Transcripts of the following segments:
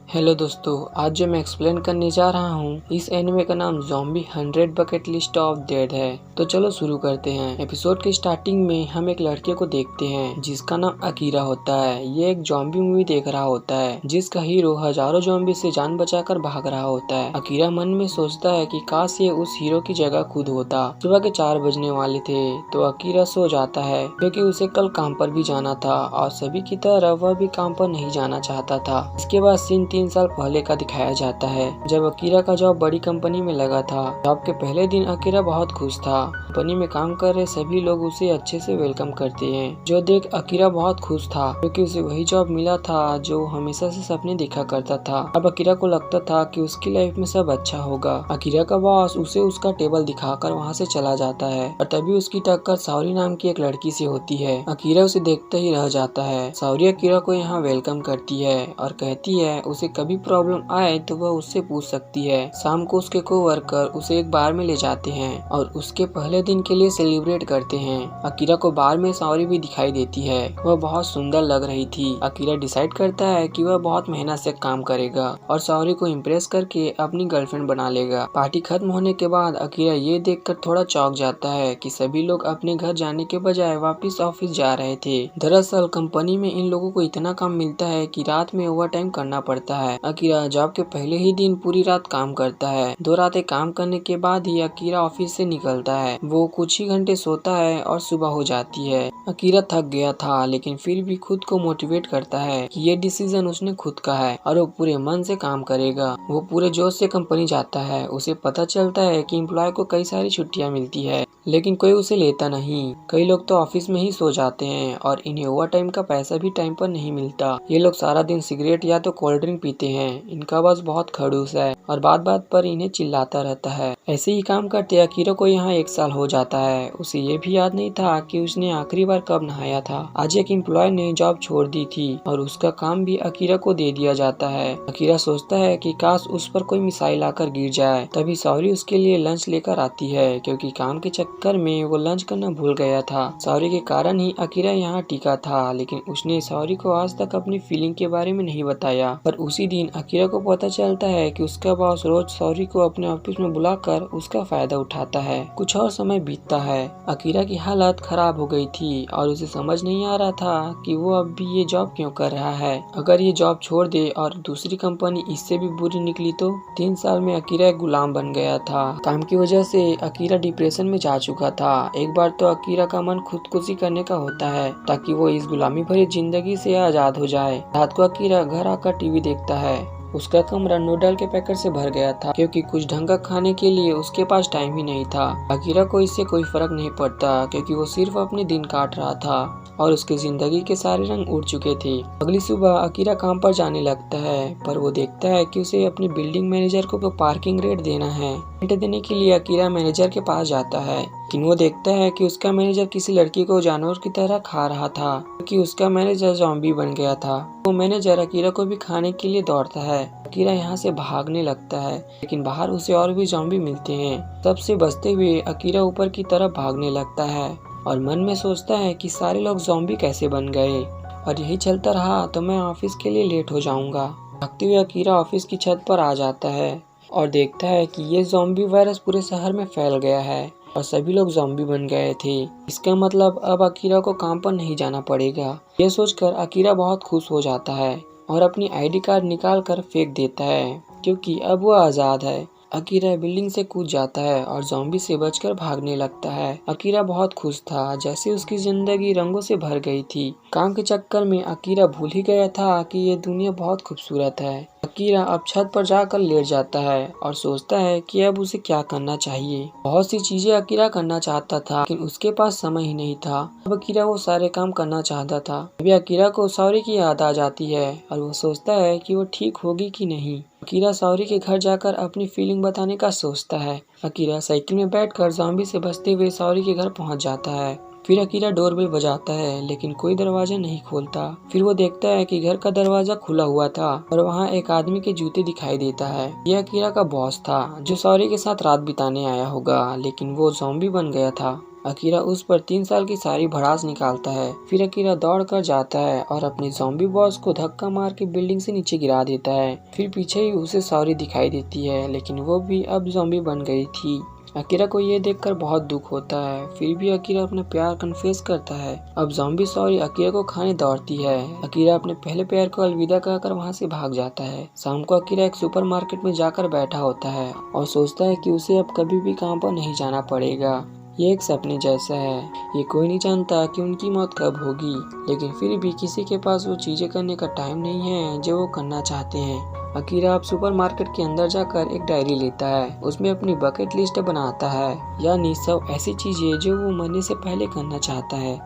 Hello दोस्तों, आज जो मैं एक्सप्लेन करने जा रहा हूँ इस एनिमे का नाम zombie 100 bucket list of dead है। तो चलो शुरू करते हैं। एपिसोड के स्टार्टिंग में हम एक लड़के को देखते हैं जिसका नाम अकीरा होता है। ये एक ज़ॉम्बी मूवी देख रहा होता है जिसका हीरो हजारों ज़ॉम्बी से जान बचाकर भाग रहा होता है। अकीरा मन में सोचता है कि काश ये उस हीरो की जगह खुद होता। सुबह के 4 बजने वाले थे तो अकीरा सो जाता है क्योंकि उसे कल काम पर भी जाना था और सभी की तरह वह भी काम पर नहीं जाना चाहता था। इसके बाद सीन 3 साल पहले का दिखाया जाता है जब अकीरा का जॉब बड़ी कंपनी में लगा था। जॉब के पहले दिन अकीरा बहुत खुश था। कंपनी में काम कर रहे सभी लोग उसे अच्छे से वेलकम करते हैं, जो देख अकीरा बहुत खुश था क्योंकि उसे वही जॉब मिला था जो हमेशा से सपने देखा करता था। अब अकीरा को लगता था कि उसकी लाइफ में सब अच्छा होगा। अकीरा का बॉस उसे उसका टेबल दिखाकर वहाँ से चला जाता है और तभी उसकी टक्कर सावरी नाम की एक लड़की से होती है। अकीरा उसे देखते ही रह जाता है। सावरी अकीरा को यहाँ वेलकम करती है और कहती है उसे कभी प्रॉब्लम आए तो वह उससे पूछ सकती है। शाम को उसके कोवर्कर उसे एक बार में ले जाते हैं और उसके पहले दिन के लिए सेलिब्रेट करते हैं। अकीरा को बार में सावरी भी दिखाई देती है। वह बहुत सुंदर लग रही थी। अकीरा डिसाइड करता है कि वह बहुत मेहनत से काम करेगा और सावरी को इम्प्रेस करके अपनी गर्लफ्रेंड बना लेगा। पार्टी खत्म होने के बाद अकीरा ये देखकर थोड़ा चौंक जाता है कि सभी लोग अपने घर जाने के बजाय वापस ऑफिस जा रहे थे। दरअसल कंपनी में इन लोगों को इतना काम मिलता है कि रात में ओवर टाइम करना पड़ता है। अकीरा जॉब के पहले ही दिन पूरी रात काम करता है। 2 रातें काम करने के बाद ही अकीरा ऑफिस से निकलता है। वो कुछ ही घंटे सोता है और सुबह हो जाती है। अकीरा थक गया था लेकिन फिर भी खुद को मोटिवेट करता है कि ये डिसीजन उसने खुद का है और वो पूरे मन से काम करेगा। वो पूरे जोश से कंपनी जाता है। उसे पता चलता है कि एम्प्लॉय को कई सारी छुट्टियां मिलती है लेकिन कोई उसे लेता नहीं। कई लोग तो ऑफिस में ही सो जाते हैं और इन्हें ओवर टाइम का पैसा भी टाइम पर नहीं मिलता। ये लोग सारा दिन सिगरेट या तो कोल्ड ड्रिंक पीते हैं। इनका बॉस बहुत खड़ूस है और बात बात पर इन्हें चिल्लाता रहता है। ऐसे ही काम करते अकीरा को यहाँ 1 साल हो जाता है। उसे ये भी याद नहीं था कि उसने आखिरी बार कब नहाया था। आज एक एम्प्लॉय ने जॉब छोड़ दी थी और उसका काम भी अकीरा को दे दिया जाता है। अकीरा सोचता है कि काश उस पर कोई मिसाइल आकर गिर जाए। तभी सावरी उसके लिए लंच लेकर आती है क्योंकि काम के चक्कर में वो लंच करना भूल गया था। सावरी के कारण ही अकीरा यहाँ टिका था लेकिन उसने सावरी को आज तक अपनी फीलिंग के बारे में नहीं बताया। पर उसी दिन अकीरा को पता चलता है कि उसका बॉस रोज सावरी को अपने ऑफिस में बुलाकर उसका फायदा उठाता है। कुछ और समय बीतता है। अकीरा की हालत खराब हो गई थी और उसे समझ नहीं आ रहा था कि वो अब भी ये जॉब क्यों कर रहा है। अगर ये जॉब छोड़ दे और दूसरी कंपनी इससे भी बुरी निकली तो। 3 साल में अकीरा एक गुलाम बन गया था। काम की वजह से अकीरा डिप्रेशन में जा चुका था। एक बार तो अकीरा का मन खुदकुशी करने का होता है ताकि वो इस गुलामी भरी जिंदगी से आजाद हो जाए। रात को अकीरा घर आकर टीवी देखता है। उसका कमरा नूडल के पैकेट से भर गया था क्योंकि कुछ ढंग का खाने के लिए उसके पास टाइम ही नहीं था। अकीरा को इससे कोई फर्क नहीं पड़ता क्योंकि वो सिर्फ अपने दिन काट रहा था और उसकी जिंदगी के सारे रंग उड़ चुके थे। अगली सुबह अकीरा काम पर जाने लगता है पर वो देखता है कि उसे अपने बिल्डिंग मैनेजर को पार्किंग रेट देना है। रेंट देने के लिए अकीरा मैनेजर के पास जाता है लेकिन वो देखता है कि उसका मैनेजर किसी लड़की को जानवर की तरह खा रहा था क्योंकि उसका मैनेजर ज़ॉम्बी बन गया था। वो मैनेजर अकीरा को भी खाने के लिए दौड़ता है। अकीरा यहाँ से भागने लगता है लेकिन बाहर उसे और भी ज़ॉम्बी मिलते हैं। सबसे बचते हुए अकीरा ऊपर की तरफ भागने लगता है और मन में सोचता है कि सारे लोग ज़ॉम्बी कैसे बन गए और यही चलता रहा तो मैं ऑफिस के लिए लेट हो जाऊंगा। भागते हुए अकीरा ऑफिस की छत पर आ जाता है और देखता है कि ये ज़ॉम्बी वायरस पूरे शहर में फैल गया है और सभी लोग ज़ॉम्बी बन गए थे। इसका मतलब अब अकीरा को काम पर नहीं जाना पड़ेगा। ये सोचकर अकीरा बहुत खुश हो जाता है और अपनी आईडी कार्ड निकाल कर फेंक देता है क्योंकि अब वो आज़ाद है। अकीरा बिल्डिंग से कूद जाता है और ज़ॉम्बी से बचकर भागने लगता है। अकीरा बहुत खुश था जैसे उसकी जिंदगी रंगों से भर गई थी। काम के चक्कर में अकीरा भूल ही गया था कि ये दुनिया बहुत खूबसूरत है। अकीरा अब छत पर जाकर लेट जाता है और सोचता है कि अब उसे क्या करना चाहिए। बहुत सी चीजें अकीरा करना चाहता था लेकिन उसके पास समय ही नहीं था। अब अकीरा वो सारे काम करना चाहता था। अभी अकीरा को सावरी की याद आ जाती है और वो सोचता है कि वो ठीक होगी कि नहीं। अकीरा सावरी के घर जाकर अपनी फीलिंग बताने का सोचता है। अकीरा साइकिल में बैठकर ज़ॉम्बी से बचते हुए सावरी के घर पहुंच जाता है। फिर अकीरा डोरबेल बजाता है लेकिन कोई दरवाजा नहीं खोलता। फिर वो देखता है कि घर का दरवाजा खुला हुआ था और वहाँ एक आदमी के जूते दिखाई देता है। यह अकीरा का बॉस था जो सावरी के साथ रात बिताने आया होगा लेकिन वो ज़ॉम्बी बन गया था। अकीरा उस पर 3 साल की सारी भड़ास निकालता है। फिर अकीरा दौड़ कर जाता है और अपने ज़ॉम्बी बॉस को धक्का मार के बिल्डिंग से नीचे गिरा देता है। फिर पीछे ही उसे सॉरी दिखाई देती है, लेकिन वो भी अब ज़ॉम्बी बन गई थी। अकीरा को ये देखकर बहुत दुख होता है। फिर भी अकीरा अपना प्यार कन्फेस करता है। अब ज़ॉम्बी सॉरी अकीरा को खाने दौड़ती है। अकीरा अपने पहले प्यार को अलविदा कहकर वहाँ से भाग जाता है। शाम को अकीरा एक सुपरमार्केट में जाकर बैठा होता है और सोचता है कि उसे अब कभी भी काम पर नहीं जाना पड़ेगा। ये एक सपने जैसा है। ये कोई नहीं जानता कि उनकी मौत कब होगी, लेकिन फिर भी किसी के पास वो चीजें करने का टाइम नहीं है जो वो करना चाहते हैं। अकीरा अब सुपरमार्केट के अंदर जाकर एक डायरी लेता है। उसमें अपनी बकेट लिस्ट बनाता है, यानी सब ऐसी चीजें जो वो मरने से पहले करना चाहता है।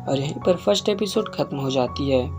और यहीं पर फर्स्ट एपिसोड खत्म हो जाती है।